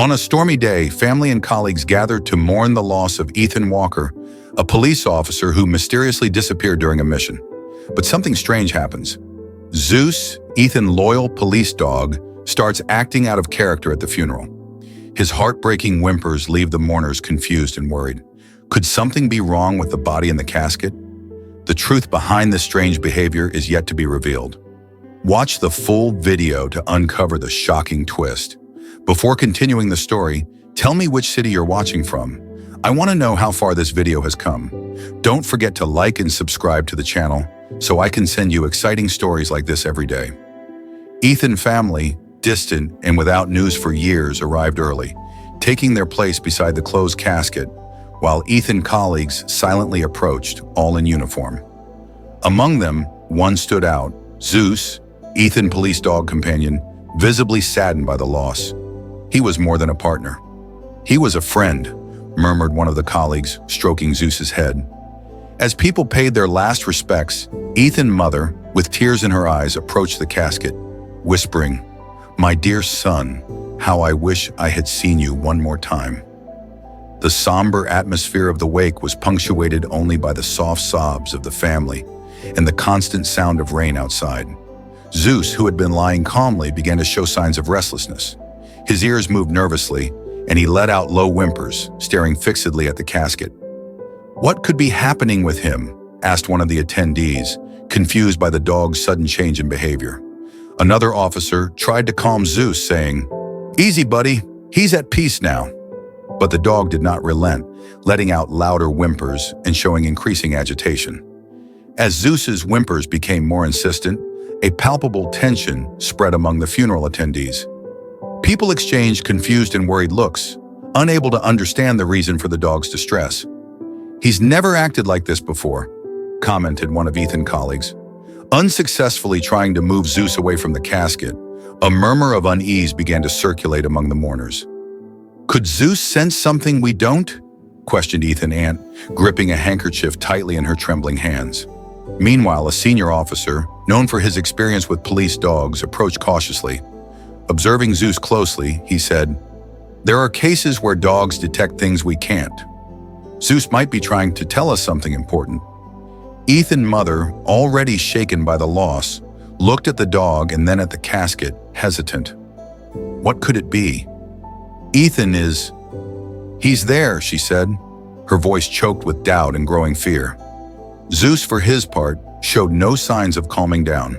On a stormy day, family and colleagues gathered to mourn the loss of Ethan Walker, a police officer who mysteriously disappeared during a mission. But something strange happens. Zeus, Ethan's loyal police dog, starts acting out of character at the funeral. His heartbreaking whimpers leave the mourners confused and worried. Could something be wrong with the body in the casket? The truth behind this strange behavior is yet to be revealed. Watch the full video to uncover the shocking twist. Before continuing the story, tell me which city you're watching from. I want to know how far this video has come. Don't forget to like and subscribe to the channel so I can send you exciting stories like this every day. Ethan family, distant and without news for years, arrived early, taking their place beside the closed casket, while Ethan colleagues silently approached, all in uniform. Among them, one stood out, Zeus, Ethan police dog companion, visibly saddened by the loss. He was more than a partner. He was a friend, murmured one of the colleagues, stroking Zeus's head. As people paid their last respects, Ethan's mother, with tears in her eyes, approached the casket, whispering, "My dear son, how I wish I had seen you one more time." The somber atmosphere of the wake was punctuated only by the soft sobs of the family and the constant sound of rain outside. Zeus, who had been lying calmly, began to show signs of restlessness. His ears moved nervously, and he let out low whimpers, staring fixedly at the casket. "What could be happening with him?" asked one of the attendees, confused by the dog's sudden change in behavior. Another officer tried to calm Zeus, saying, "Easy, buddy, he's at peace now." But the dog did not relent, letting out louder whimpers and showing increasing agitation. As Zeus's whimpers became more insistent, a palpable tension spread among the funeral attendees. People exchanged confused and worried looks, unable to understand the reason for the dog's distress. "He's never acted like this before," commented one of Ethan's colleagues. Unsuccessfully trying to move Zeus away from the casket, a murmur of unease began to circulate among the mourners. "Could Zeus sense something we don't?" questioned Ethan's aunt, gripping a handkerchief tightly in her trembling hands. Meanwhile, a senior officer, known for his experience with police dogs, approached cautiously. Observing Zeus closely, he said, "There are cases where dogs detect things we can't. Zeus might be trying to tell us something important." Ethan's mother, already shaken by the loss, looked at the dog and then at the casket, hesitant. What could it be? "He's there," she said, her voice choked with doubt and growing fear. Zeus, for his part, showed no signs of calming down.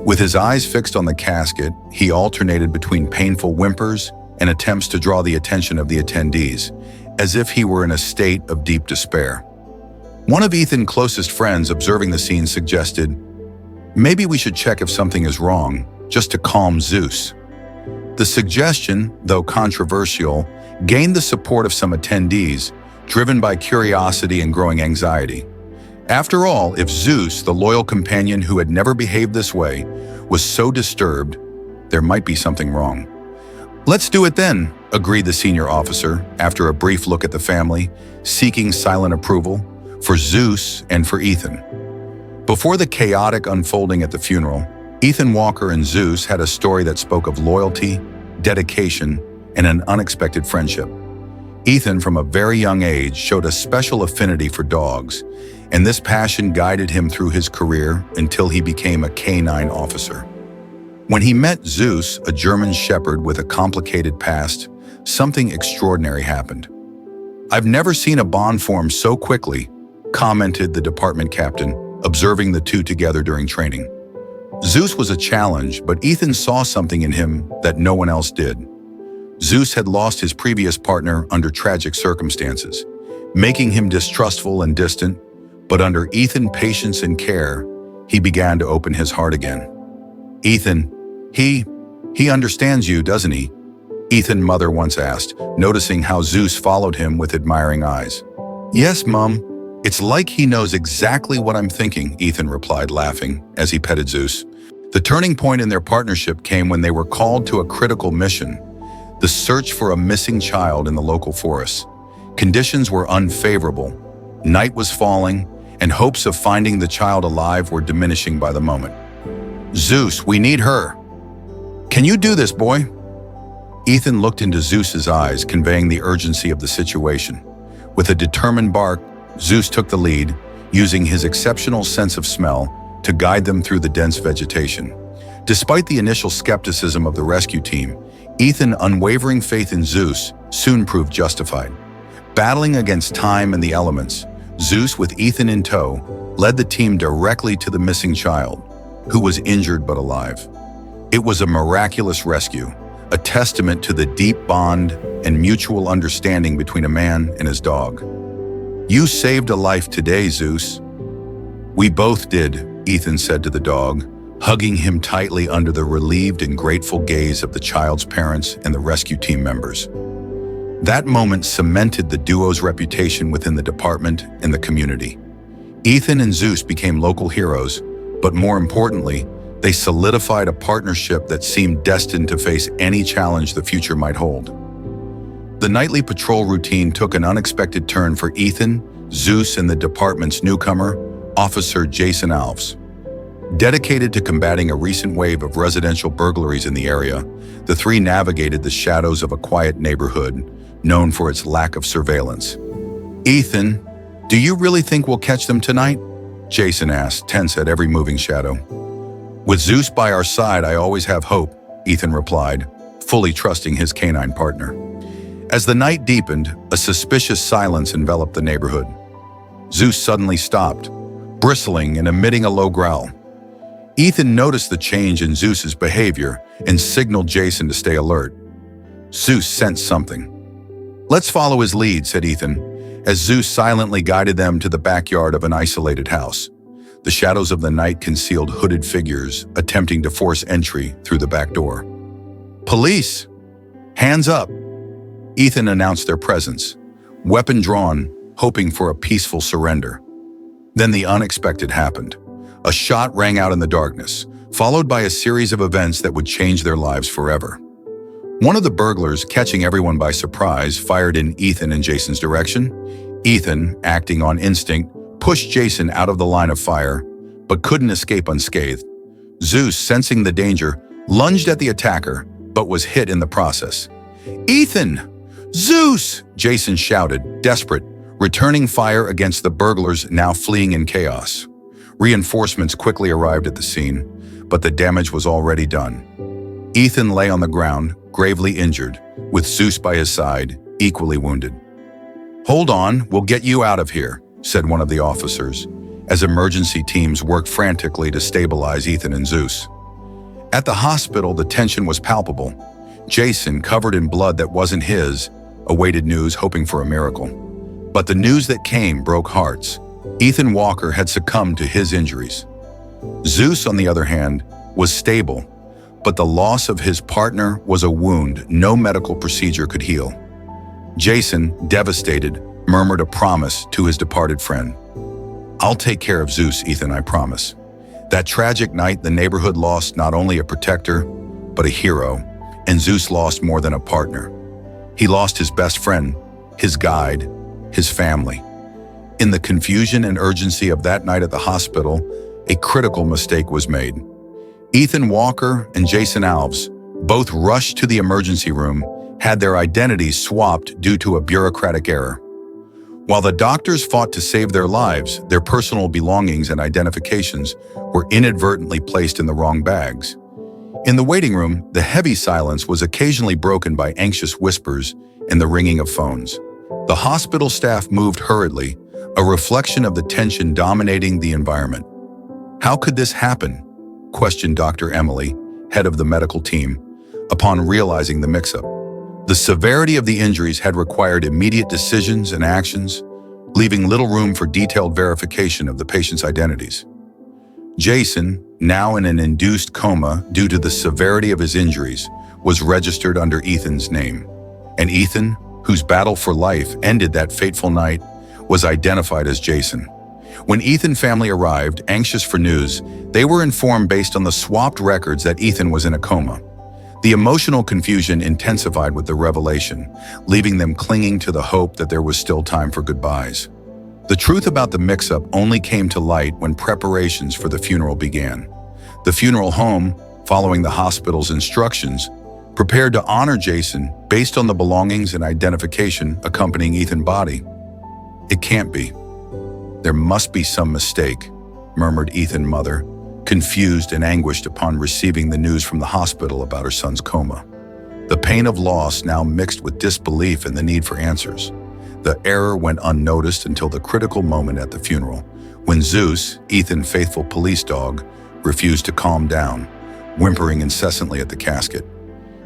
With his eyes fixed on the casket, he alternated between painful whimpers and attempts to draw the attention of the attendees, as if he were in a state of deep despair. One of Ethan's closest friends, observing the scene, suggested, "Maybe we should check if something is wrong, just to calm Zeus." The suggestion, though controversial, gained the support of some attendees, driven by curiosity and growing anxiety. After all, if Zeus, the loyal companion who had never behaved this way, was so disturbed, there might be something wrong. "Let's do it then," agreed the senior officer, after a brief look at the family, seeking silent approval for Zeus and for Ethan. Before the chaotic unfolding at the funeral, Ethan Walker and Zeus had a story that spoke of loyalty, dedication, and an unexpected friendship. Ethan, from a very young age, showed a special affinity for dogs, and this passion guided him through his career until he became a canine officer. When he met Zeus, a German shepherd with a complicated past, something extraordinary happened. "I've never seen a bond form so quickly," commented the department captain, observing the two together during training. Zeus was a challenge, but Ethan saw something in him that no one else did. Zeus had lost his previous partner under tragic circumstances, making him distrustful and distant, but under Ethan's patience and care, he began to open his heart again. "Ethan, he understands you, doesn't he?" Ethan's mother once asked, noticing how Zeus followed him with admiring eyes. "Yes, Mom. It's like he knows exactly what I'm thinking," Ethan replied, laughing, as he petted Zeus. The turning point in their partnership came when they were called to a critical mission, the search for a missing child in the local forest. Conditions were unfavorable, night was falling, and hopes of finding the child alive were diminishing by the moment. "Zeus, we need her. Can you do this, boy?" Ethan looked into Zeus's eyes, conveying the urgency of the situation. With a determined bark, Zeus took the lead, using his exceptional sense of smell to guide them through the dense vegetation. Despite the initial skepticism of the rescue team, Ethan's unwavering faith in Zeus soon proved justified. Battling against time and the elements, Zeus, with Ethan in tow, led the team directly to the missing child, who was injured but alive. It was a miraculous rescue, a testament to the deep bond and mutual understanding between a man and his dog. "You saved a life today, Zeus." "We both did," Ethan said to the dog, hugging him tightly under the relieved and grateful gaze of the child's parents and the rescue team members. That moment cemented the duo's reputation within the department and the community. Ethan and Zeus became local heroes, but more importantly, they solidified a partnership that seemed destined to face any challenge the future might hold. The nightly patrol routine took an unexpected turn for Ethan, Zeus, and the department's newcomer, Officer Jason Alves. Dedicated to combating a recent wave of residential burglaries in the area, the three navigated the shadows of a quiet neighborhood known for its lack of surveillance. "Ethan, do you really think we'll catch them tonight?" Jason asked, tense at every moving shadow. "With Zeus by our side, I always have hope," Ethan replied, fully trusting his canine partner. As the night deepened, a suspicious silence enveloped the neighborhood. Zeus suddenly stopped, bristling and emitting a low growl. Ethan noticed the change in Zeus's behavior and signaled Jason to stay alert. Zeus sensed something. "Let's follow his lead," said Ethan, as Zeus silently guided them to the backyard of an isolated house. The shadows of the night concealed hooded figures attempting to force entry through the back door. "Police! Hands up!" Ethan announced their presence, weapon drawn, hoping for a peaceful surrender. Then the unexpected happened. A shot rang out in the darkness, followed by a series of events that would change their lives forever. One of the burglars, catching everyone by surprise, fired in Ethan and Jason's direction. Ethan, acting on instinct, pushed Jason out of the line of fire, but couldn't escape unscathed. Zeus, sensing the danger, lunged at the attacker, but was hit in the process. "Ethan! Zeus!" Jason shouted, desperate, returning fire against the burglars now fleeing in chaos. Reinforcements quickly arrived at the scene, but the damage was already done. Ethan lay on the ground, gravely injured, with Zeus by his side, equally wounded. "Hold on, we'll get you out of here," said one of the officers, as emergency teams worked frantically to stabilize Ethan and Zeus. At the hospital, the tension was palpable. Jason, covered in blood that wasn't his, awaited news, hoping for a miracle. But the news that came broke hearts. Ethan Walker had succumbed to his injuries. Zeus, on the other hand, was stable, but the loss of his partner was a wound no medical procedure could heal. Jason, devastated, murmured a promise to his departed friend. "I'll take care of Zeus, Ethan, I promise." That tragic night, the neighborhood lost not only a protector, but a hero, and Zeus lost more than a partner. He lost his best friend, his guide, his family. In the confusion and urgency of that night at the hospital, a critical mistake was made. Ethan Walker and Jason Alves, both rushed to the emergency room, had their identities swapped due to a bureaucratic error. While the doctors fought to save their lives, their personal belongings and identifications were inadvertently placed in the wrong bags. In the waiting room, the heavy silence was occasionally broken by anxious whispers and the ringing of phones. The hospital staff moved hurriedly, a reflection of the tension dominating the environment. "How could this happen?" questioned Dr. Emily, head of the medical team, upon realizing the mix-up. The severity of the injuries had required immediate decisions and actions, leaving little room for detailed verification of the patient's identities. Jason, now in an induced coma due to the severity of his injuries, was registered under Ethan's name. And Ethan, whose battle for life ended that fateful night, was identified as Jason. When Ethan's family arrived, anxious for news, they were informed based on the swapped records that Ethan was in a coma. The emotional confusion intensified with the revelation, leaving them clinging to the hope that there was still time for goodbyes. The truth about the mix-up only came to light when preparations for the funeral began. The funeral home, following the hospital's instructions, prepared to honor Jason based on the belongings and identification accompanying Ethan's body. "It can't be. There must be some mistake," murmured Ethan's mother, confused and anguished upon receiving the news from the hospital about her son's coma. The pain of loss now mixed with disbelief and the need for answers. The error went unnoticed until the critical moment at the funeral, when Zeus, Ethan's faithful police dog, refused to calm down, whimpering incessantly at the casket.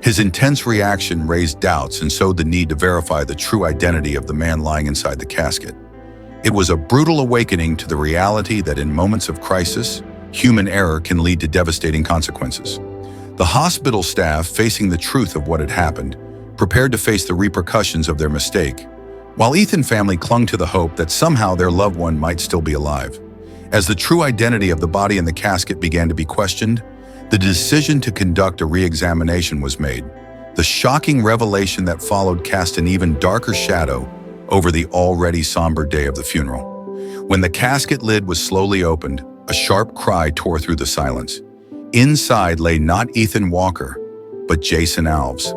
His intense reaction raised doubts and sowed the need to verify the true identity of the man lying inside the casket. It was a brutal awakening to the reality that in moments of crisis, human error can lead to devastating consequences. The hospital staff, facing the truth of what had happened, prepared to face the repercussions of their mistake, while Ethan's family clung to the hope that somehow their loved one might still be alive. As the true identity of the body in the casket began to be questioned, the decision to conduct a re-examination was made. The shocking revelation that followed cast an even darker shadow over the already somber day of the funeral. When the casket lid was slowly opened, a sharp cry tore through the silence. Inside lay not Ethan Walker, but Jason Alves.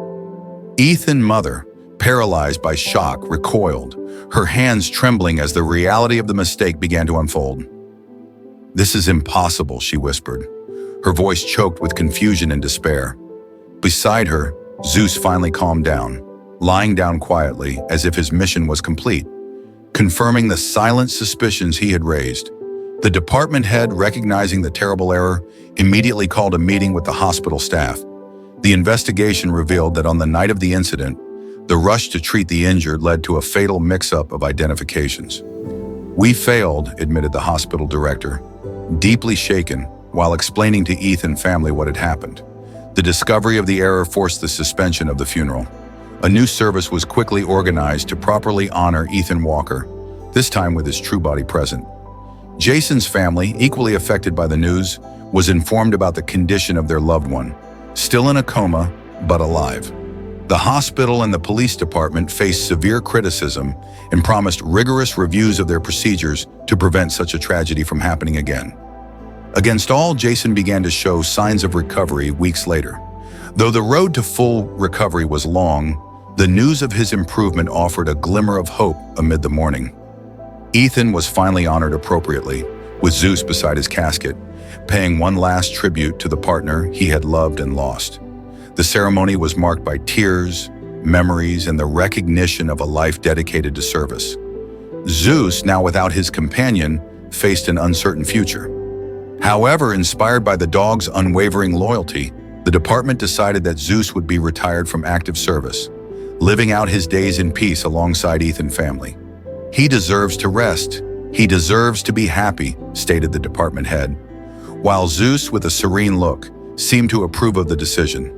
Ethan's mother, paralyzed by shock, recoiled, her hands trembling as the reality of the mistake began to unfold. "This is impossible," she whispered, her voice choked with confusion and despair. Beside her, Zeus finally calmed down, lying down quietly as if his mission was complete, confirming the silent suspicions he had raised. The department head, recognizing the terrible error, immediately called a meeting with the hospital staff. The investigation revealed that on the night of the incident, the rush to treat the injured led to a fatal mix-up of identifications. "We failed," admitted the hospital director, deeply shaken, while explaining to Ethan's family what had happened. The discovery of the error forced the suspension of the funeral. A new service was quickly organized to properly honor Ethan Walker, this time with his true body present. Jason's family, equally affected by the news, was informed about the condition of their loved one, still in a coma, but alive. The hospital and the police department faced severe criticism and promised rigorous reviews of their procedures to prevent such a tragedy from happening again. Against all, Jason began to show signs of recovery weeks later. Though the road to full recovery was long, the news of his improvement offered a glimmer of hope amid the mourning. Ethan was finally honored appropriately, with Zeus beside his casket, paying one last tribute to the partner he had loved and lost. The ceremony was marked by tears, memories, and the recognition of a life dedicated to service. Zeus, now without his companion, faced an uncertain future. However, inspired by the dog's unwavering loyalty, the department decided that Zeus would be retired from active service, living out his days in peace alongside Ethan's family. "He deserves to rest. He deserves to be happy," stated the department head, while Zeus, with a serene look, seemed to approve of the decision.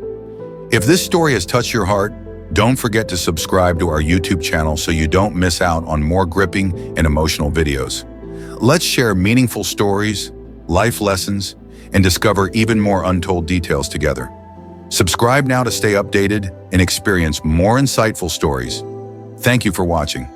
If this story has touched your heart, don't forget to subscribe to our YouTube channel so you don't miss out on more gripping and emotional videos. Let's share meaningful stories, life lessons, and discover even more untold details together. Subscribe now to stay updated and experience more insightful stories. Thank you for watching.